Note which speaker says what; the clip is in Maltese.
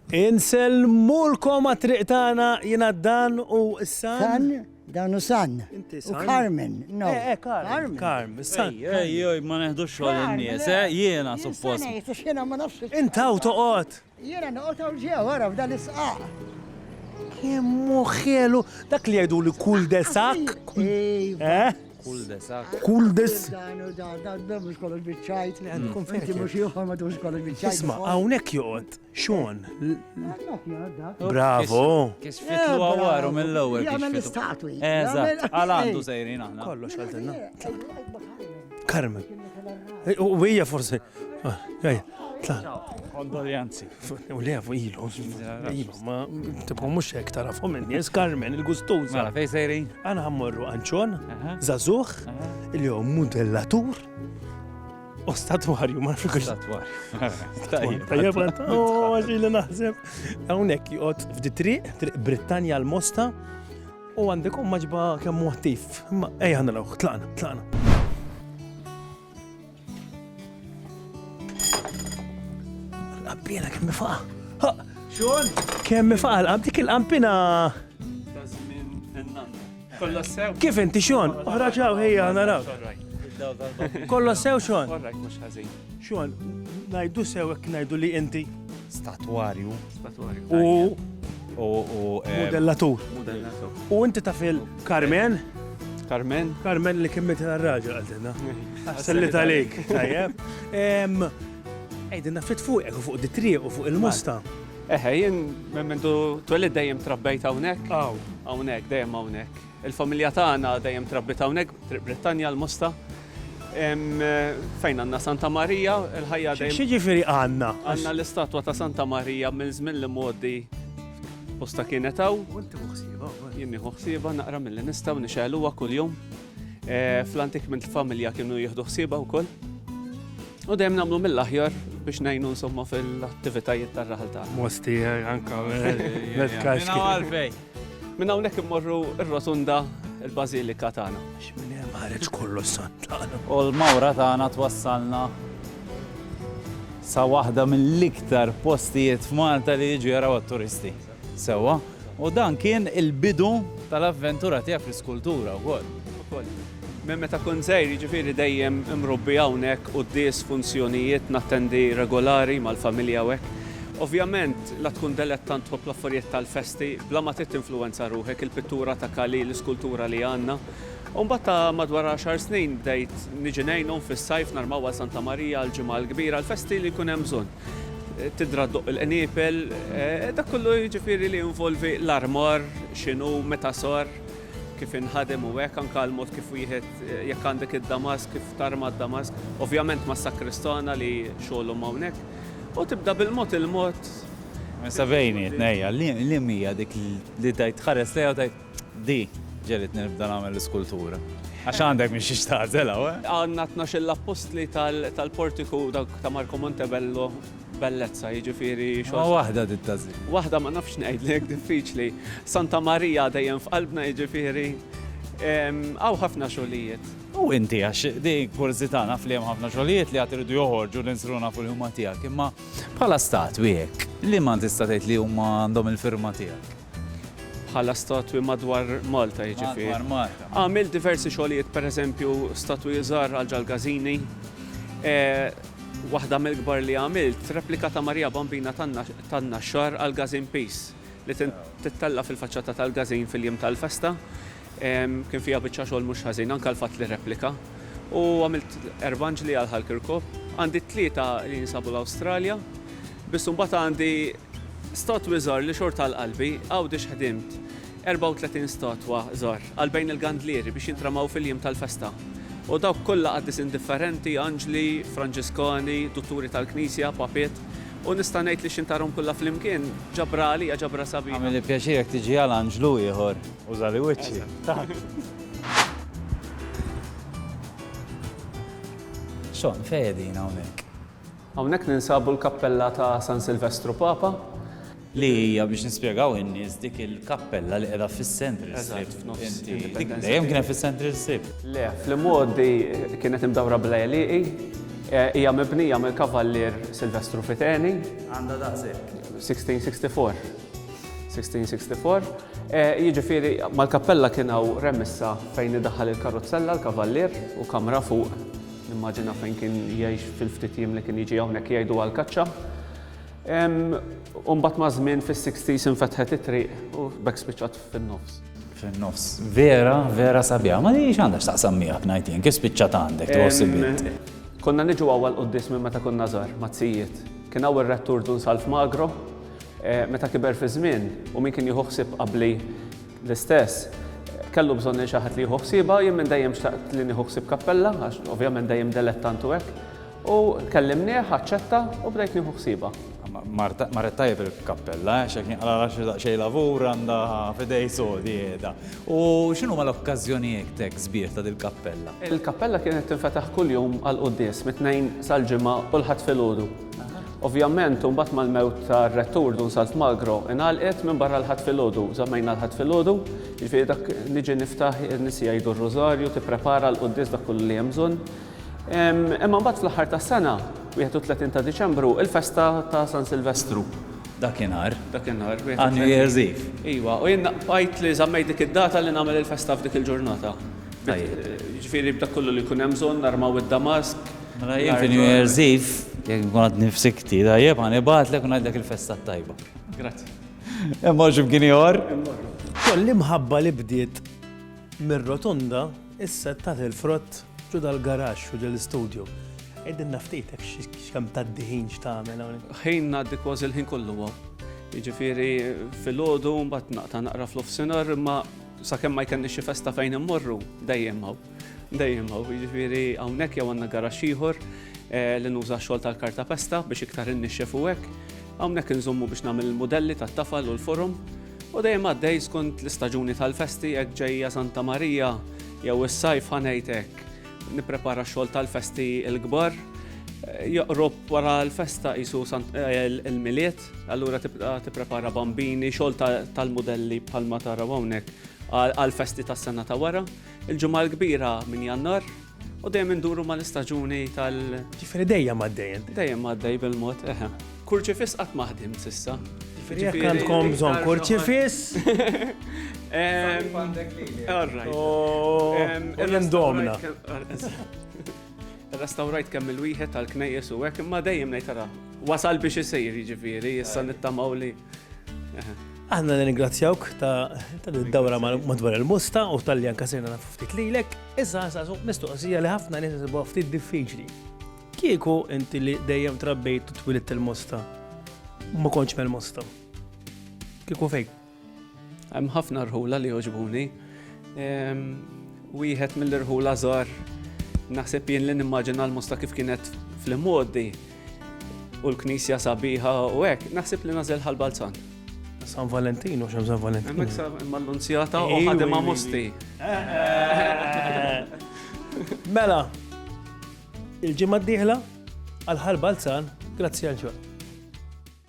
Speaker 1: Inselmulkom għat-triq tagħna jiena Dan u San.
Speaker 2: San, Dan u San.
Speaker 1: Inti
Speaker 2: U
Speaker 1: San.
Speaker 2: Carmen, no.
Speaker 1: Carmen, San.
Speaker 3: Ej, ma neħdux xogħol in-nies, jiena suppost.
Speaker 2: Xena ma nafx.
Speaker 1: Intaw toqgħod.
Speaker 2: Jena noqgħod ġew wara f'dan is-saq.
Speaker 1: Kemmu ħelu, dak li jgħidu li kull desak.
Speaker 3: Kull desak.
Speaker 1: Kull des.
Speaker 2: Dan mhux kollox biċċajt.
Speaker 1: għandkom fejn
Speaker 2: Inti mhux ieħor ma tux kollox biċċajt.
Speaker 1: Isma, hawnhekk joqgħod. Xon.
Speaker 2: Bravo.
Speaker 1: Bravo.
Speaker 3: Kif fitlu għawaru mill-ewwel kif
Speaker 2: Jagħmel
Speaker 3: fitlu.
Speaker 2: istatwi.
Speaker 3: Eżatt, għal-għandu sejrin aħna.
Speaker 1: Kollox għaltenna. Carmen. U hija forsi. Ejja, tla.
Speaker 3: Kondoljanzi.
Speaker 1: U lefu ilu. Ma tibqu mhux hekk tarafhom in-nies Carmen il-gustuża.
Speaker 3: Mela fejn sejrin?
Speaker 1: Għana ħammorru Anċon, Zazuħ, il-jom modellatur, u statwarju, ma nafx
Speaker 3: Statwar.
Speaker 1: Tajjeb, għaxi li naħseb. Għawnek jgħod f'di triq Brittanja l-Mosta, u għandekom maġba kemm muħtif. Ej, għanna lawħ, tlaqna. L-qampina kemm mifaqa.
Speaker 3: Xon?
Speaker 1: Kemm mifaqa l-qamp, dik il-qampina.
Speaker 3: Kollo sew.
Speaker 1: Kif inti xon? Uħraġaw, ħejja, naraw. Kollo sew xon?
Speaker 3: Orrajk mux ħażin.
Speaker 1: Xon, najdu sew ek najdu li inti
Speaker 3: Statwarju.
Speaker 1: u modellatur. U inti taf il-Carmen? Carmen li kemmet għal-raġel għaltina. Sallit għalik, tajjeb. Ejdinna fit fuq fuq di triq u fuq il-Mosta.
Speaker 4: Jien memmentu twelid dejjem trabbejt hawnhekk. Hawnhekk, dejjem hawnhekk. Il-familja tagħna dejjem trabbit hawnhekk, Brittanja l-Mosta. Fejn għandna Santa Marija, il-ħajja dejjem.
Speaker 1: X'jiġifieri għandna?
Speaker 4: Għandna l-istatwa ta' Santa Marija minn żmien li modi posta kienet hawn. Jien nieħu ħsieba naqra milli nistgħu nixgħeluha kuljum. Fl-antik minn il-familja kienu jieħdu ħsieba wkoll. U dejjem nagħmlu mill-aħjar biex ngħinu insomma fil-attivitajiet tar-raħal tagħna.
Speaker 1: Mosti anka
Speaker 3: Għalfej.
Speaker 4: Minn hawnhekk immorru r-rotunda il-Bażilika tagħna.
Speaker 1: X'min hemm ħareġ kollu sant.
Speaker 3: U l-mawra tagħna twassalna sa waħda mill-iktar postijiet f'Malta li jiġu jaraw għat-turisti. Sewwa. U dan kien il-bidu tal-avventura tiegħek fl-iskultura wkoll.
Speaker 4: Minn meta kun żgħir jiġifieri dejjem imrubbi hawnhekk u ddies funzjonijiet nattendi regolari mal-familja u hekk. Ovvjament la tkun delettant tħobb l-affarijiet tal-festi bla ma titinfluwenza ruħek il-pittura ta' Kali, l-iskultura li għandna. U mbagħad ta' madwar 10 snin bdejt niġi ngħinhom fis-sajf narmaw għal Santa Marija l-ġimgħa l-kbira l-festi li jkun hemm bżonn. Tidra ddoq il-qniepel, dak kollu jiġifieri li involvi l-armar, x'inhu meta sar, kif inħadem u hekk anke l-mod kif wieħed jekk għandek id-damask, kif tarma d-damask, ovvjament mas-sakristana li xogħolhom hawnhekk. U tibda bil-mod il-mod.
Speaker 3: Mesa bejni, nejja, li mija dik li tajt ħares lejha u tajt di ġelit nibda nagħmel l-iskultura. Għax għandek minn xiex tażela,
Speaker 4: Għandna 12 apostli tal-portiku ta' Marco Montebello bellezza, jiġifieri
Speaker 3: Ma waħda dit-tażil.
Speaker 4: Waħda ma nafx ngħidlek diffiċli. Santa Marija dejjem f'qalbna jiġifieri għaw ħafna xogħlijiet.
Speaker 3: U inti għax di kurzita naf li hemm ħafna xogħlijiet li għad iridu joħorġu l-insruna fuq il-ħuma tiegħek, imma bħala statwi hekk, li ma tista' tgħid li huma għandhom il-firma tiegħek.
Speaker 4: Bħala statwi madwar Malta jiġifieri.
Speaker 3: Madwar Malta.
Speaker 4: Għamil diversi xogħlijiet, pereżempju statwi żgħar għal Ġalgażini. Waħda mill-kbar li għamilt replika ta' Marija Bambina tanna xar għal Gazin Peace li tittella fil-faċċata tal-Gazin fil-jiem tal-festa. Kien fija biċċa xogħol mhux ħażin anke l-fatt li replika. U għamilt erbanġli għal Halkirkop. Għandi 3 li jinsabu l-Awstralja. Biss imbagħad għandi statwi żgħar li xorta l-qalbi għawdi x'ħdimt 34 statwa żgħar għal bejn il-gandlieri biex jintramaw fil-jiem tal-festa. U dawk kollha qaddis indifferenti, Anġli, Franġiskani, Dutturi tal-Knisja, Papiet. U nista' ngħid li xintarhom kollha flimkien ġabra għalija ġabra Sabina.
Speaker 3: Għamil pjaċirek tiġi għal Anġlu ieħor. Użali wiċċi. Xon, fejn hawnhekk?
Speaker 4: Hawnhekk ninsabu l-kappella ta' San Silvestru Papa.
Speaker 3: Li hija biex nispjegaw in-nies dik il-kappella li qiegħda fis-Central Strip. Dik dejjem kienet fis-Central Strip.
Speaker 4: Le, fl-modi kienet imdawra bl-għaliqi, Hija mibnija mill-kavallier Silvestru Fiteni.
Speaker 3: Għandha daqshekk.
Speaker 4: 1664. Jiġifieri mal-kappella kien hawn remissa fejn idaħħal il-karuzzella l-kavallier u kamra fuq. Nimmaġina fejn kien jgħix fil-ftit jiem li kien jiġi hawnhekk jgħidu għall-kaċċa. U mbagħad ma' żmien fis-60s infetħet it-triq u bekk spiċċat fin-nofs.
Speaker 3: Fin-nofs. Vera sabiħa. Ma nix għandha x'taqsam miegħek ngħid jien, kif spiċċat għandek tħossibiet.
Speaker 4: Konna niġu għawal qudies minn meta konna żgħar mazzijiet. Kien hawn ir-rettur Dun Salf Magro, meta kiber fi żmien u min kien jieħu ħsieb qabli l-istess. Kellu bżonn xi ħadd li jieħu ħsiebha, jien minn dejjem xtaqt li nieħu ħsieb kappella, għax ovvjament dejjem dilettant u hekk. U kellimnieh, aċċetta u bdejt nieħu ħsiebha.
Speaker 3: Marret tajjeb il-kappella, xek għala xej lavur għandha fidej sodi qiegħda. U x'inhu mal-okkażjonijiet tek żbier ta' dil-kappella?
Speaker 4: Il-kappella kienet tinfetaħ kuljum għal qudies mit-tnejn sal-ġimgħa u l-ħadd filgħodu. Ovvjament, mbagħad mal-mewt tar-rettur Dun Salf Magro ingħalqet minn barra l-ħadd filgħodu, żammejna l-ħadd filgħodu, jiġifieri dak niġi niftaħ in-nies jgħidu r-rużarju, tipprepara l-qudies dak kullu li hemm bżonn. Imma mbagħad fl-aħħar tas-sena, 31 ta' Diċembru, il-festa ta' San Silvestru.
Speaker 3: Dakinhar.
Speaker 4: New
Speaker 3: Year's Eve.
Speaker 4: Iwa, u jien bqajt li żammej dik id-data li nagħmel il-festa f'dik il-ġurnata. Jiġifieri b'dak kullu li jkun hemm bżonn narmaw id-damask.
Speaker 3: Mela jien fi New Year's Eve, jekk nkun għad nifsikti, tajjeb ħanibgħatlek u ngħidlek il-festa tajba.
Speaker 4: Grazzi.
Speaker 3: Immorġu b'kien ieħor?
Speaker 1: Kolli mħabba li bdiet mir-rotunda issa tagħti il-frott ġu dal-garaxx u ġel-istudju. Eddin naftejtek x'kemm taddiħin x'tagħmel hawnhekk.
Speaker 4: Ħin ngħaddi kważi il-ħin kollu għaw. Jiġifieri filgħodu mbagħad naqta' naqra fl-ofsinhar imma sakemm ma jkenniex xi festa fejn immorru dejjem hawn. Jiġifieri hawnhekk jew għandna garaxx ieħor li nuża x-xogħol tal-karta pesta biex iktar innixxef u hekk. Hawnhekk inżommu biex nagħmel il-modelli tat-tafal u l-forum u dejjem għaddej skont l-istaġuni tal-festi hekk ġejja Santa Marija jew is-sajf ħanejtek. Nipprepara x-xogħol tal-festi l-kbar, joqrob wara l-festa qisu il-miliet, allura tipprepara bambini, xogħol tal-modelli bħalma taraw hawnhekk għall-festi tas-sena ta' wara, il-ġimgħa l-kbira minn Jannar u dejjem induru mal-istaġuni tal-
Speaker 1: Ġifieri dejjem għaddejjen.
Speaker 4: Dejjem għaddej bil-mod, Kurċifis qatt ma ħdimt s'issa.
Speaker 1: Ġifieri jekk għandkom bżonn kurċifis.
Speaker 4: All right.
Speaker 1: Il-indomna.
Speaker 4: Restawrajt kemm il-wieħed tal-knejjes u hekk imma dejjem ngħid tara wasal biex isir jiġifieri issa nittamaw li.
Speaker 1: Aħna ningrazzjawk ta' id-dawra madwar il-musta u tal-li anke sirna nafu ftit lilek, issa mistoqsija li ħafna nies isibuha ftit diffiċli. Kieku inti li dejjem trabbejt u twilit il-musta ma kontx mill-musta. Kieku fejn?
Speaker 4: Hemm ħafna rħula li jogħġbuni. Wieħed mill-irħula żgħar naħseb jien li nimmaġina l-musta kif kienet fl-immodi u l-knisja sabiħa u hekk, naħseb li nażel ħal-Balzan.
Speaker 1: San Valentino, xem San Valentino.
Speaker 4: Hemmhekk mal-Nunzjata u ħadema Musti.
Speaker 1: Mela, il-ġimgħa d-dieħla għal ħal-Balzan, grazzi għal ġod.